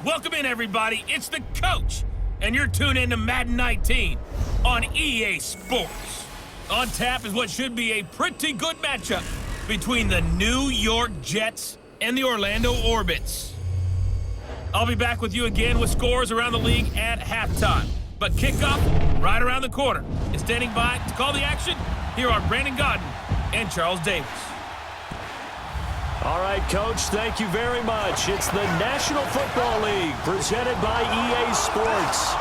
Welcome in, everybody. It's the coach, and you're tuned in to Madden 19 on EA Sports. On tap is what should be a pretty good matchup between the New York Jets and the Orlando Orbits. I'll be back with you again with scores around the league at halftime. But kickoff right around the corner. And standing by to call the action, here are Brandon Godden and Charles Davis. All right, Coach, thank you very much. It's the National Football League presented by EA Sports.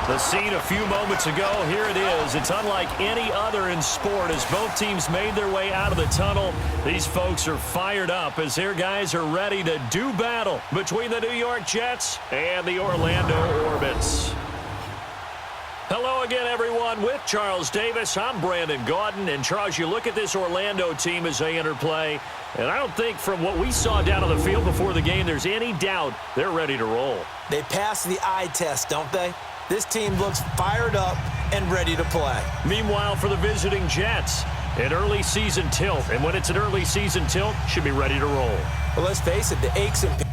The scene a few moments ago, here it is. It's unlike any other in sport as both teams made their way out of the tunnel. These folks are fired up as their guys are ready to do battle between the New York Jets and the Orlando Orbits. Hello again, everyone. With Charles Davis, I'm Brandon Godden. And, Charles, you look at this Orlando team as they enter play, and I don't think from what we saw down on the field before the game there's any doubt they're ready to roll. They pass the eye test, don't they? This team looks fired up and ready to play. Meanwhile, for the visiting Jets, an early season tilt. And when it's an early season tilt, should be ready to roll. Well, let's face it, the aches and pains.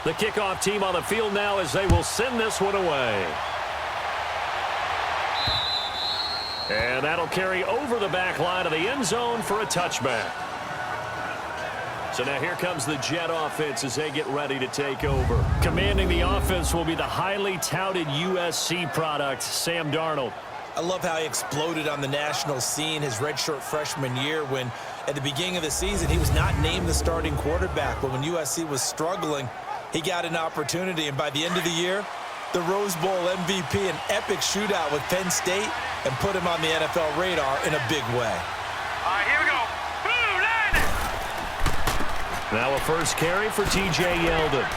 The kickoff team on the field now as they will send this one away. And that'll carry over the back line of the end zone for a touchback. So now here comes the Jet offense as they get ready to take over. Commanding the offense will be the highly touted USC product, Sam Darnold. I love how he exploded on the national scene his redshirt freshman year when, at the beginning of the season, he was not named the starting quarterback. But when USC was struggling, he got an opportunity, and by the end of the year, the Rose Bowl MVP, an epic shootout with Penn State, and put him on the NFL radar in a big way. All right, here we go. Boom, now a first carry for T.J. Yeldon.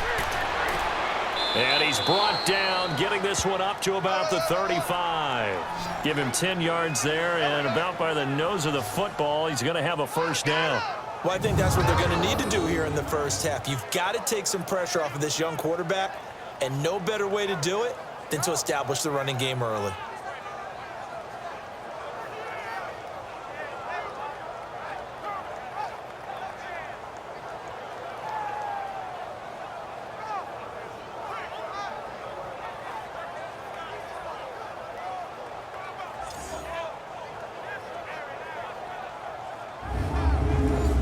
And he's brought down, getting this one up to about the 35. Give him 10 yards there, and about by the nose of the football, he's going to have a first down. Well, I think that's what they're going to need to do here in the first half. You've got to take some pressure off of this young quarterback, and no better way to do it than to establish the running game early.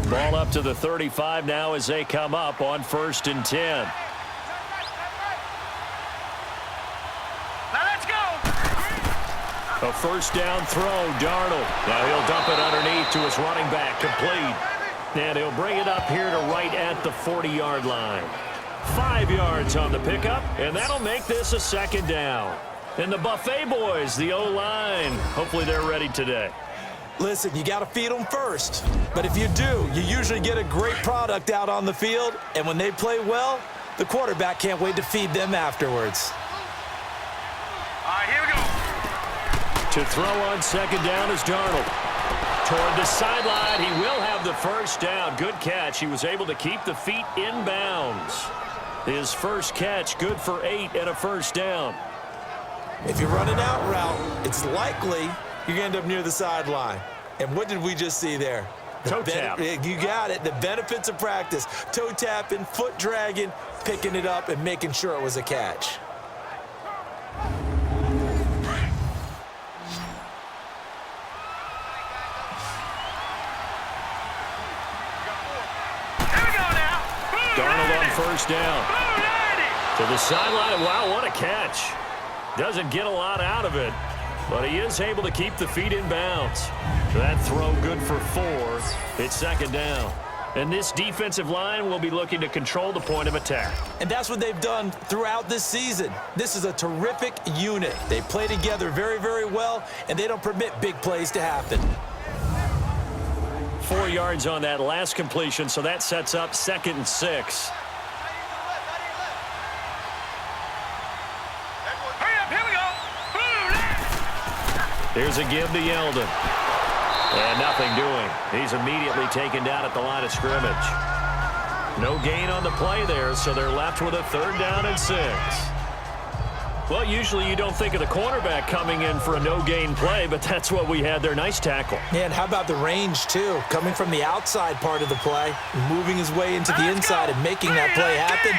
Ball up to the 35 now as they come up on 1st and 10. now let's go. A first down throw, Darnold. Now he'll dump it underneath to his running back, complete. And he'll bring it up here to right at the 40-yard line. 5 yards on the pickup, and that'll make this a second down. And the Buffet boys, the O-line, hopefully they're ready today. Listen, you got to feed them first. But if you do, you usually get a great product out on the field. And when they play well, the quarterback can't wait to feed them afterwards. All right, here we go. To throw on second down is Darnold. Toward the sideline, he will have the first down. Good catch. He was able to keep the feet in bounds. His first catch, good for 8 and a first down. If you're running out route, it's likely you're going to end up near the sideline. And what did we just see there? Toe tap. You got it. The benefits of practice. Toe tapping, foot dragging, picking it up, and making sure it was a catch. Here we go now. Darnold on first down. To the sideline. Wow, what a catch. Doesn't get a lot out of it, but he is able to keep the feet in bounds. That throw good for 4. It's second down. And this defensive line will be looking to control the point of attack. And that's what they've done throughout this season. This is a terrific unit. They play together very, very well, and they don't permit big plays to happen. 4 yards on that last completion, so that sets up 2nd and 6. Here's a give to Yeldon. And nothing doing. He's immediately taken down at the line of scrimmage. No gain on the play there, so they're left with a 3rd down and 6. Well, usually you don't think of the cornerback coming in for a no-gain play, but that's what we had there. Nice tackle. Yeah, and how about the range, too? Coming from the outside part of the play, moving his way into the inside and making that play happen.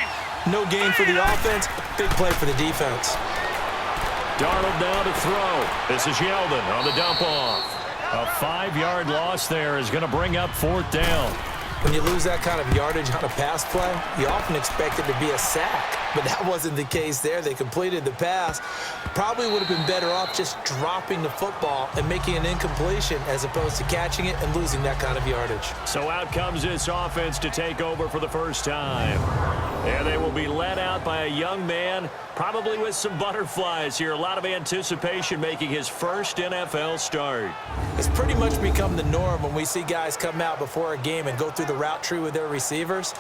No gain for the offense, big play for the defense. Darnold now to throw. This is Yeldon on the dump off. A 5-yard loss there is going to bring up 4th down. When you lose that kind of yardage on a pass play, you often expect it to be a sack. But that wasn't the case there. They completed the pass. Probably would have been better off just dropping the football and making an incompletion as opposed to catching it and losing that kind of yardage. So out comes this offense to take over for the first time. And they will be led out by a young man, probably with some butterflies here. A lot of anticipation making his first NFL start. It's pretty much become the norm when we see guys come out before a game and go through the route tree with their receivers.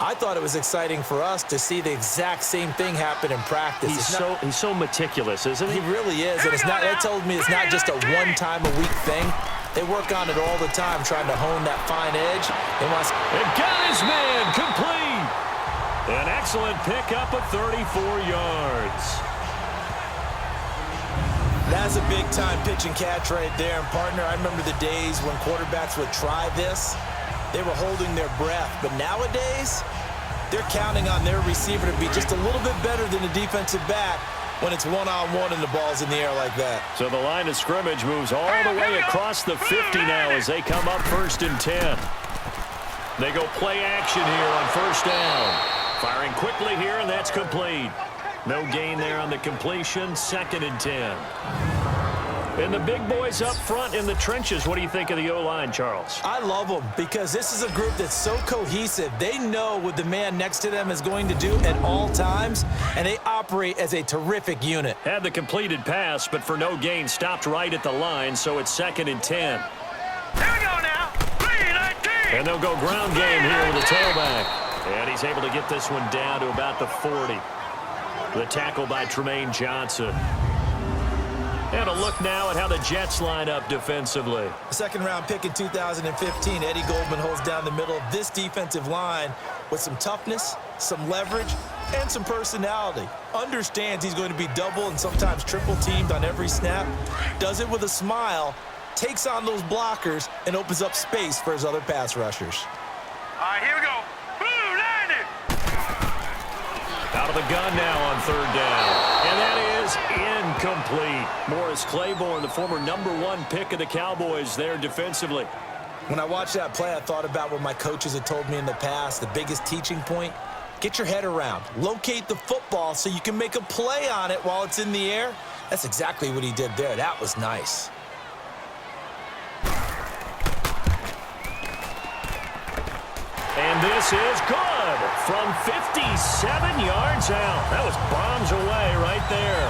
I thought it was exciting for us to see the exact same thing happen in practice. He's so meticulous, isn't he? He really is, and that told me it's not just a one-time-a-week thing. They work on it all the time, trying to hone that fine edge. And got his man complete. An excellent pickup of 34 yards. That's a big-time pitch and catch right there. And, partner, I remember the days when quarterbacks would try this. They were holding their breath. But nowadays, they're counting on their receiver to be just a little bit better than the defensive back when it's one-on-one and the ball's in the air like that. So the line of scrimmage moves all the way across the 50 now as they come up 1st and 10. They go play action here on 1st down. Firing quickly here, and that's complete. No gain there on the completion. 2nd and 10. And the big boys up front in the trenches. What do you think of the O-line, Charles? I love them because this is a group that's so cohesive. They know what the man next to them is going to do at all times, and they operate as a terrific unit. Had the completed pass, but for no gain, stopped right at the line, so it's 2nd and 10. Here we go now. 3-19. And they'll go ground game here with the tailback. And he's able to get this one down to about the 40. The tackle by Tremaine Johnson. And a look now at how the Jets line up defensively. Second-round pick in 2015, Eddie Goldman holds down the middle of this defensive line with some toughness, some leverage, and some personality. Understands he's going to be double and sometimes triple teamed on every snap. Does it with a smile, takes on those blockers, and opens up space for his other pass rushers. All right, here we go. Out of the gun now on 3rd down. And that is incomplete. Morris Claiborne, the former #1 pick of the Cowboys there defensively. When I watched that play, I thought about what my coaches had told me in the past. The biggest teaching point, get your head around. Locate the football so you can make a play on it while it's in the air. That's exactly what he did there. That was nice. And this is good from 57 yards out. That was bombs away right there.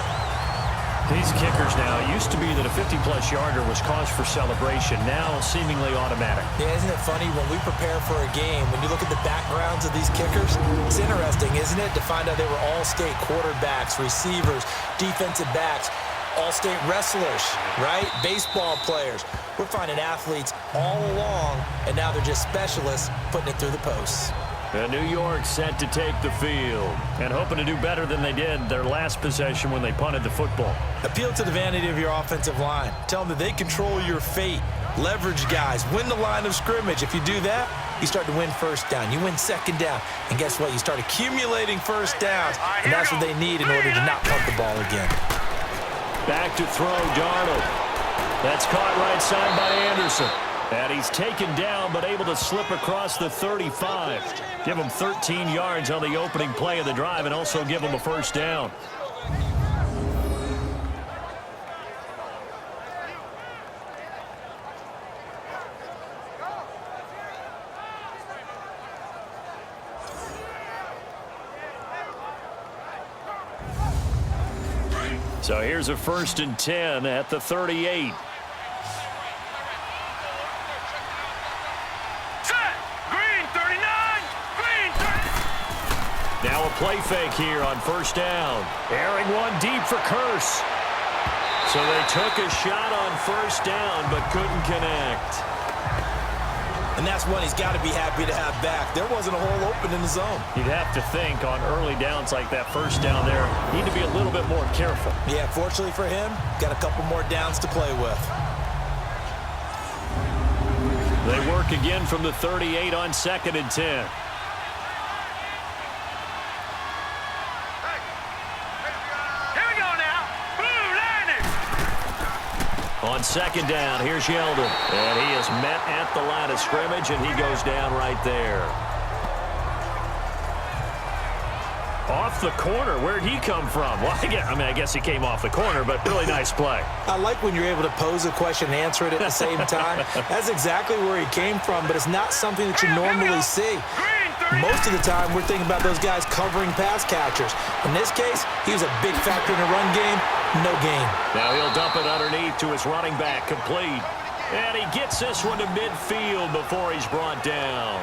These kickers now, it used to be that a 50-plus yarder was cause for celebration. Now seemingly automatic. Yeah, isn't it funny when we prepare for a game, when you look at the backgrounds of these kickers, it's interesting, isn't it, to find out they were all-state quarterbacks, receivers, defensive backs, all-state wrestlers, right? Baseball players. We're finding athletes all along, and now they're just specialists putting it through the posts. And New York set to take the field and hoping to do better than they did their last possession when they punted the football. Appeal to the vanity of your offensive line. Tell them that they control your fate. Leverage guys. Win the line of scrimmage. If you do that, you start to win 1st down. You win 2nd down. And guess what? You start accumulating 1st downs. And that's what they need in order to not punt the ball again. Back to throw, Darnold. That's caught right side by Anderson. And he's taken down but able to slip across the 35. Give him 13 yards on the opening play of the drive and also give him a first down. So here's a 1st and 10 at the 38. Now a play fake here on 1st down. Airing one deep for Curse. So they took a shot on 1st down but couldn't connect. And that's one he's got to be happy to have back. There wasn't a hole open in the zone. You'd have to think on early downs like that 1st down there, need to be a little bit more careful. Yeah, fortunately for him, got a couple more downs to play with. They work again from the 38 on 2nd and 10. On 2nd down, here's Yeldon. And he is met at the line of scrimmage, and he goes down right there. Off the corner. Where'd he come from? Well, I guess he came off the corner, but really nice play. I like when you're able to pose a question and answer it at the same time. That's exactly where he came from, but it's not something that you normally see. Most of the time, we're thinking about those guys covering pass catchers. In this case, he was a big factor in the run game. No gain. Now he'll dump it underneath to his running back, complete. And he gets this one to midfield before he's brought down.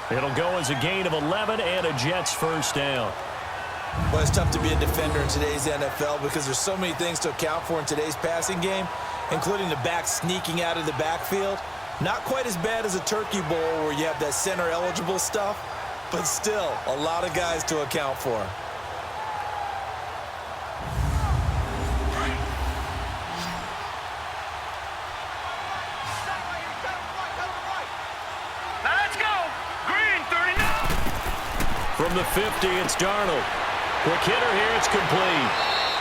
It'll go as a gain of 11 and a Jets 1st down. Well, it's tough to be a defender in today's NFL because there's so many things to account for in today's passing game, including the back sneaking out of the backfield. Not quite as bad as a turkey bowl where you have that center-eligible stuff, but still a lot of guys to account for. From the 50, it's Darnold. Quick hitter here, it's complete.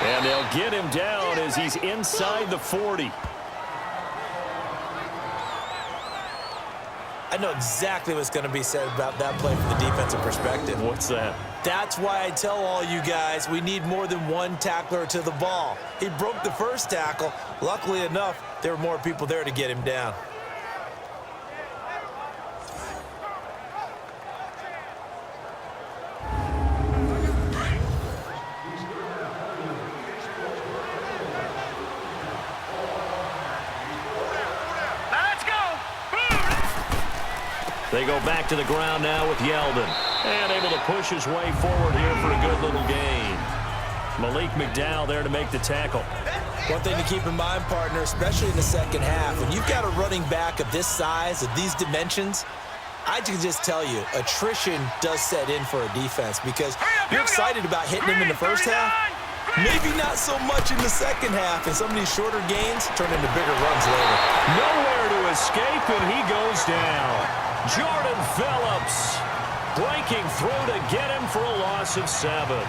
And they'll get him down as he's inside the 40. I know exactly what's going to be said about that play from the defensive perspective. What's that? That's why I tell all you guys we need more than one tackler to the ball. He broke the first tackle. Luckily enough, there were more people there to get him down. They go back to the ground now with Yeldon. And able to push his way forward here for a good little gain. Malik McDowell there to make the tackle. One thing to keep in mind, partner, especially in the second half, when you've got a running back of this size, of these dimensions, I can just tell you, attrition does set in for a defense because you're excited about hitting him in the first half. Maybe not so much in the second half, and some of these shorter gains turn into bigger runs later. Nowhere to escape, and he goes down. Jordan Phillips breaking through to get him for a loss of 7.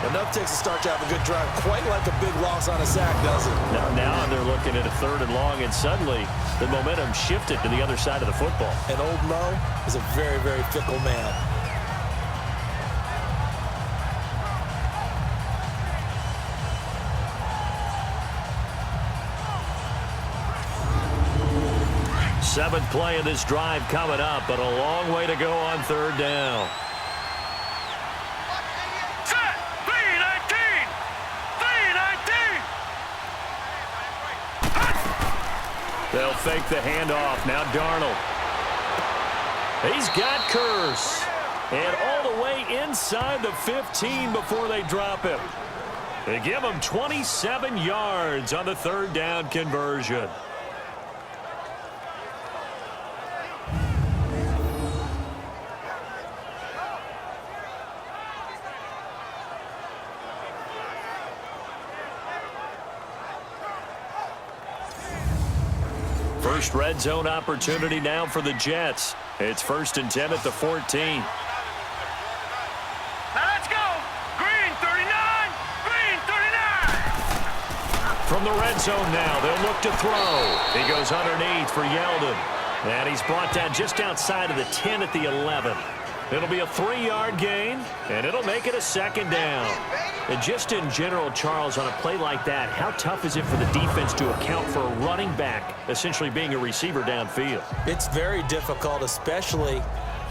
Enough takes a start to have a good drive, quite like a big loss on a sack, doesn't it? Now they're looking at a 3rd and long, and suddenly the momentum shifted to the other side of the football. And old Mo is a very, very fickle man. Seventh play of this drive coming up, but a long way to go on 3rd down. Set! 3-19! 3-19! They'll fake the handoff. Now Darnold. He's got Curse. And all the way inside the 15 before they drop him. They give him 27 yards on the 3rd down conversion. First red zone opportunity now for the Jets. It's 1st and 10 at the 14. Now let's go! Green 39! Green 39! From the red zone now, they'll look to throw. He goes underneath for Yeldon. And he's brought down just outside of the 10 at the 11. It'll be a 3-yard gain, and it'll make it a 2nd down. And just in general, Charles, on a play like that, how tough is it for the defense to account for a running back essentially being a receiver downfield? It's very difficult, especially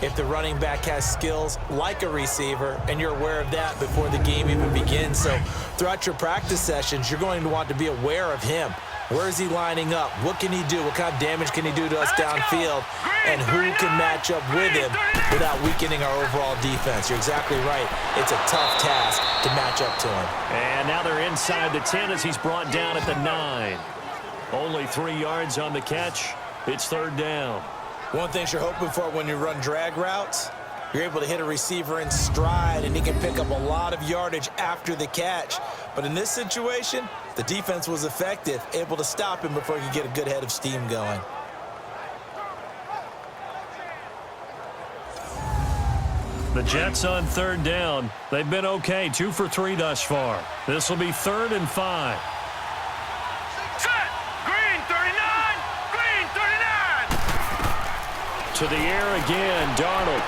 if the running back has skills like a receiver, and you're aware of that before the game even begins. So throughout your practice sessions, you're going to want to be aware of him. Where is he lining up? What can he do? What kind of damage can he do to us downfield? And who can match up with him without weakening our overall defense? You're exactly right. It's a tough task to match up to him. And now they're inside the 10 as he's brought down at the 9. Only 3 yards on the catch. It's 3rd down. One thing you're hoping for when you run drag routes, you're able to hit a receiver in stride, and he can pick up a lot of yardage after the catch. But in this situation, the defense was effective, able to stop him before he could get a good head of steam going. The Jets on 3rd down. They've been okay, 2 for 3 thus far. This will be 3rd and 5. Set. Green 39. Green 39. To the air again, Darnold.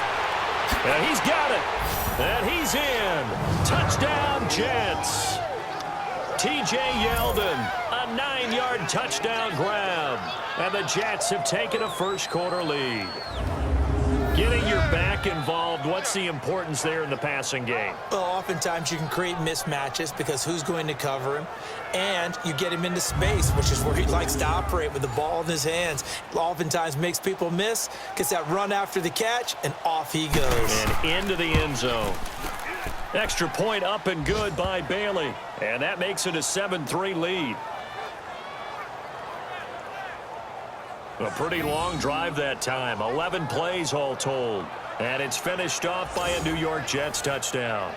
And he's got it. And he's in. Touchdown, Jets. T.J. Yeldon, a 9-yard touchdown grab. And the Jets have taken a first-quarter lead. Getting your back involved, what's the importance there in the passing game? Well, oftentimes you can create mismatches because who's going to cover him, and you get him into space, which is where he likes to operate with the ball in his hands. Oftentimes makes people miss, gets that run after the catch, and off he goes. And into the end zone. Extra point up and good by Bailey, and that makes it a 7-3 lead. A pretty long drive that time, 11 plays all told. And it's finished off by a New York Jets touchdown.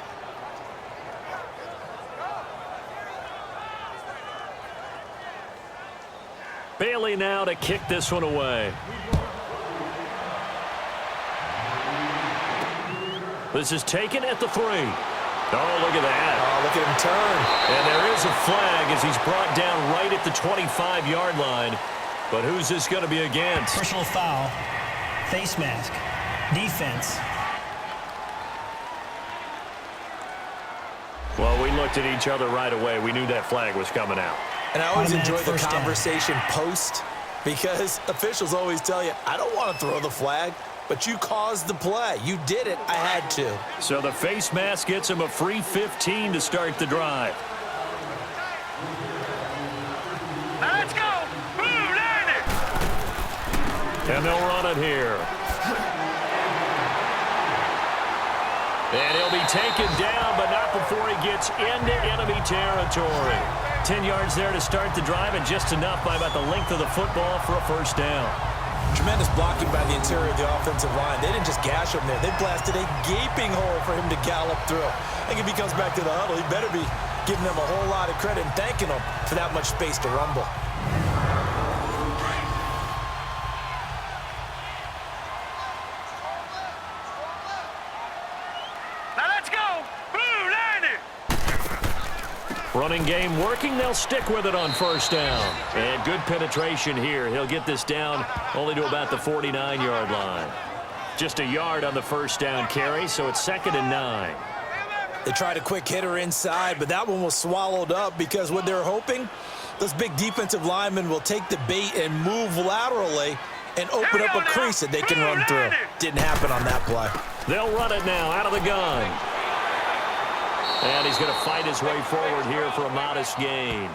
Bailey now to kick this one away. This is taken at the 3. Oh, look at that. Oh, look at him turn. And there is a flag as he's brought down right at the 25-yard line. But who's this going to be against? Personal foul, face mask, defense. Well, we looked at each other right away. We knew that flag was coming out. And I always Automatic enjoy the first down. conversation post, because officials always tell you, I don't want to throw the flag, but you caused the play. You did it. I had to. So the face mask gets him a free 15 to start the drive. Now let's go. Blue landed. And they'll run it here. And he'll be taken down, but not before he gets into enemy territory. 10 yards there to start the drive, and just enough by about the length of the football for a first down. Tremendous blocking by the interior of the offensive line. They didn't just gash him there. They blasted a gaping hole for him to gallop through. I think if he comes back to the huddle, he better be giving them a whole lot of credit and thanking them for that much space to rumble. Now let's go. Blue landed. Running game working. They'll stick with it on first down. And good penetration here. He'll get this down only to about the 49-yard line. Just a yard on the first down carry, so it's 2nd and 9. They tried a quick hitter inside, but that one was swallowed up because what they're hoping, those big defensive linemen will take the bait and move laterally and open up a crease that they can run through. Didn't happen on that play. They'll run it now out of the gun. And he's going to fight his way forward here for a modest gain.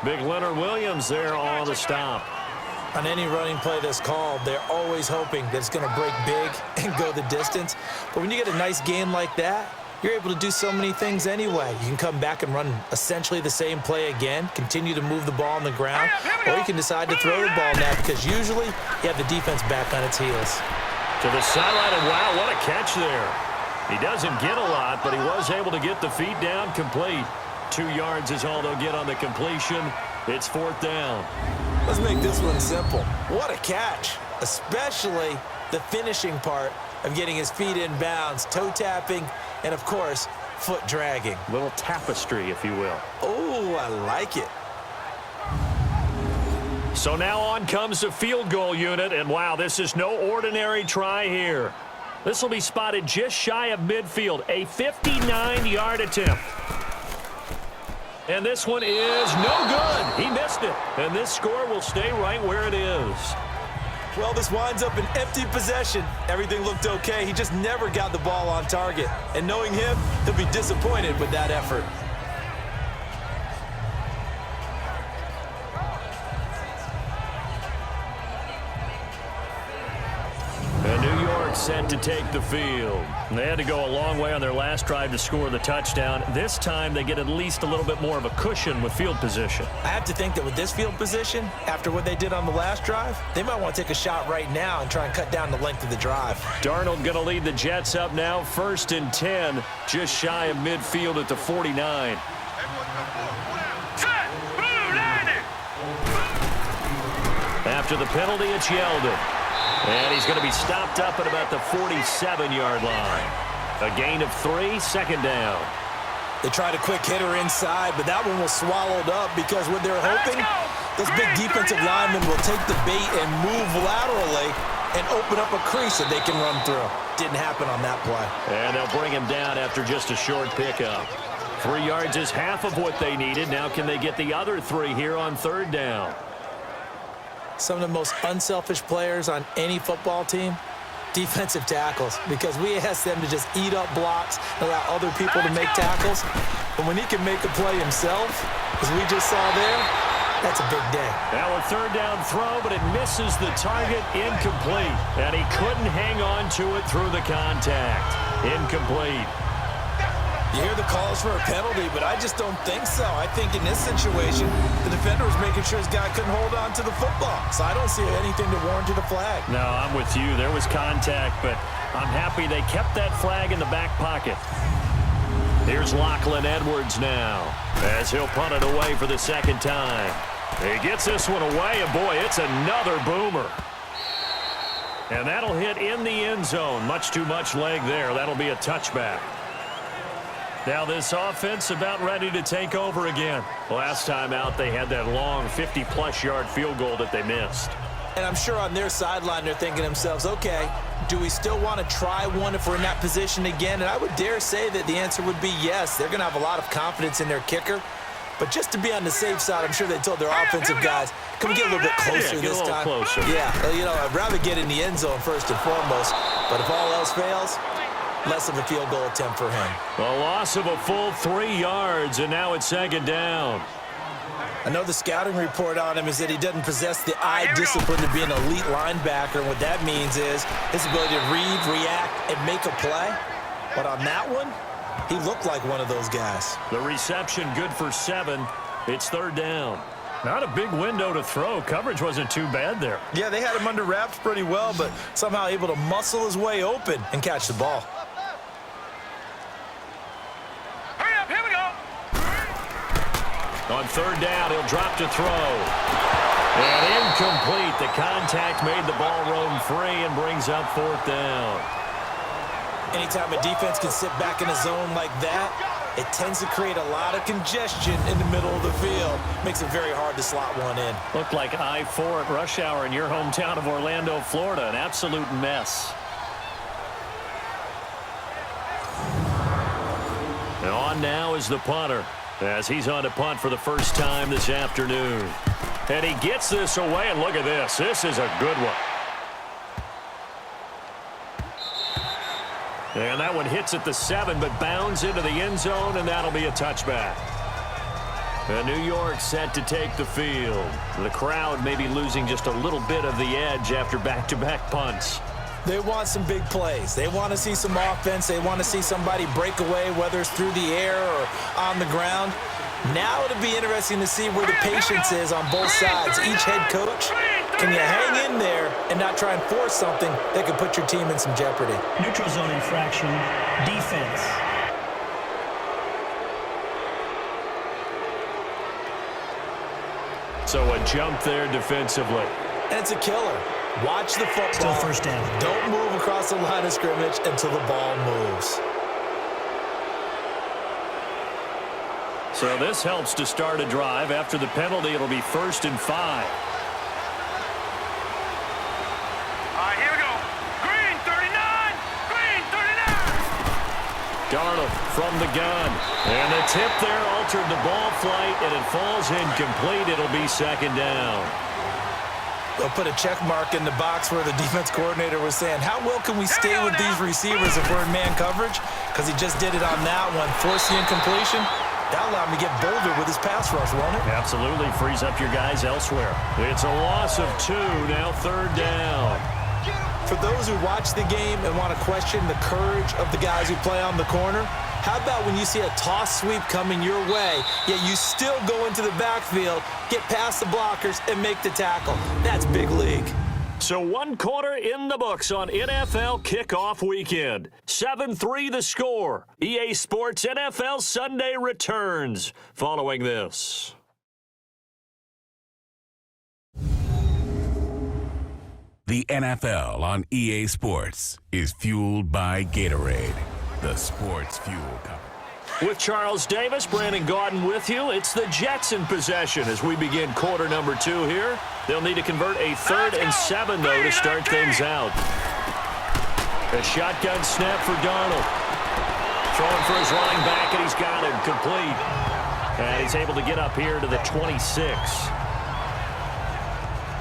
Big Leonard Williams there on the stop. On any running play that's called, they're always hoping that it's going to break big and go the distance. But when you get a nice gain like that, you're able to do so many things anyway. You can come back and run essentially the same play again, continue to move the ball on the ground, or you can decide to throw the ball now because usually you have the defense back on its heels. To the sideline, and wow, what a catch there. He doesn't get a lot, but he was able to get the feet down complete. 2 yards is all they'll get on the completion. It's 4th down. Let's make this one simple. What a catch, especially the finishing part of getting his feet in bounds, toe tapping, and of course, foot dragging. Little tapestry, if you will. Oh, I like it. So now on comes the field goal unit, and wow, this is no ordinary try here. This will be spotted just shy of midfield, a 59-yard attempt. And this one is no good. He missed it, and this score will stay right where it is. Well, this winds up an empty possession. Everything looked okay. He just never got the ball on target. And knowing him, he'll be disappointed with that effort. And New York set to take the field. They had to go a long way on their last drive to score the touchdown. This time they get at least a little bit more of a cushion with field position. I have to think that with this field position, after what they did on the last drive, they might want to take a shot right now and try and cut down the length of the drive. Darnold going to lead the Jets up now, 1st and 10, just shy of midfield at the 49. After the penalty, it's Yeldon. And he's going to be stopped up at about the 47-yard line. A gain of 3, 2nd down. They tried a quick hitter inside, but that one was swallowed up because what they're hoping, those big defensive linemen will take the bait and move laterally and open up a crease that they can run through. Didn't happen on that play. And they'll bring him down after just a short pickup. 3 yards is half of what they needed. Now can they get the other 3 here on 3rd down? Some of the most unselfish players on any football team, defensive tackles, because we ask them to just eat up blocks and allow other people to make tackles. But when he can make a play himself, as we just saw there, that's a big day. Now a 3rd down throw, but it misses the target, incomplete. And he couldn't hang on to it through the contact. Incomplete. You hear the calls for a penalty, but I just don't think so. I think in this situation, the defender was making sure his guy couldn't hold on to the football. So I don't see anything to warrant the flag. No, I'm with you. There was contact, but I'm happy they kept that flag in the back pocket. Here's Lachlan Edwards now, as he'll punt it away for the 2nd time. He gets this one away, and boy, it's another boomer. And that'll hit in the end zone. Much too much leg there. That'll be a touchback. Now this offense about ready to take over again. Last time out, they had that long 50-plus yard field goal that they missed. And I'm sure on their sideline, they're thinking to themselves, okay, do we still want to try one if we're in that position again? And I would dare say that the answer would be yes. They're going to have a lot of confidence in their kicker. But just to be on the safe side, I'm sure they told their offensive guys, can we get a little bit closer this time? Closer. Yeah, you know, I'd rather get in the end zone first and foremost. But if all else fails, less of a field goal attempt for him. A loss of a full 3 yards, and now it's 2nd down. I know the scouting report on him is that he doesn't possess the eye discipline to be an elite linebacker. And what that means is his ability to read, react, and make a play. But on that one, he looked like one of those guys. The reception good for 7. It's 3rd down. Not a big window to throw. Coverage wasn't too bad there. Yeah, they had him under wraps pretty well, but somehow able to muscle his way open and catch the ball. On 3rd down, he'll drop to throw. And incomplete. The contact made the ball roam free and brings up 4th down. Anytime a defense can sit back in a zone like that, it tends to create a lot of congestion in the middle of the field. Makes it very hard to slot one in. Looked like I-4 at rush hour in your hometown of Orlando, Florida. An absolute mess. And on now is the punter, as he's on to punt for the first time this afternoon. And he gets this away, and look at this. This is a good one. And that one hits at the 7, but bounds into the end zone, and that'll be a touchback. And New York set to take the field. The crowd may be losing just a little bit of the edge after back-to-back punts. They want some big plays. They want to see some offense. They want to see somebody break away, whether it's through the air or on the ground. Now it'll be interesting to see where the patience is on both sides. Each head coach, can you hang in there and not try and force something that could put your team in some jeopardy? Neutral zone infraction, defense. So a jump there defensively. And it's a killer. Watch the football. Still 1st down. Don't move across the line of scrimmage until the ball moves. So this helps to start a drive. After the penalty, it'll be 1st and 5. Darnold from the gun. And the tip there altered the ball flight, and it falls incomplete. It'll be second down. They'll put a check mark in the box where the defense coordinator was saying, how well can we stay with these receivers if we're in man coverage? Because he just did it on that one, forced the incompletion. That allowed him to get bolder with his pass rush, won't it? Absolutely frees up your guys elsewhere. It's a loss of 2, now third down. For those who watch the game and want to question the courage of the guys who play on the corner, how about when you see a toss sweep coming your way, yet you still go into the backfield, get past the blockers, and make the tackle? That's big league. So 1 quarter in the books on NFL kickoff weekend. 7-3 the score. EA Sports NFL Sunday returns following this. The NFL on EA Sports is fueled by Gatorade, the sports fuel company. With Charles Davis, Brandon Gaudin with you. It's the Jets in possession as we begin quarter number 2 here. They'll need to convert a 3rd and 7, though, to start things out. A shotgun snap for Darnold. Throwing for his running back, and he's got him complete. And he's able to get up here to the 26.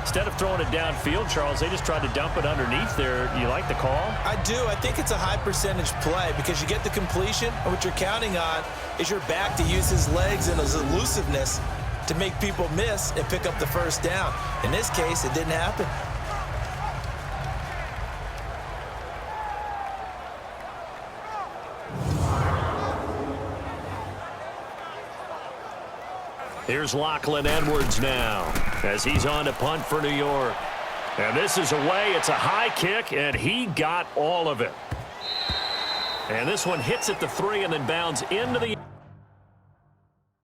Instead of throwing it downfield, Charles, they just tried to dump it underneath there. You like the call? I do. I think it's a high percentage play because you get the completion, and what you're counting on is your back to use his legs and his elusiveness to make people miss and pick up the first down. In this case, it didn't happen. Here's Lachlan Edwards now as he's on to punt for New York. And this is away. It's a high kick, and he got all of it. And this one hits at the 3 and then bounds into the...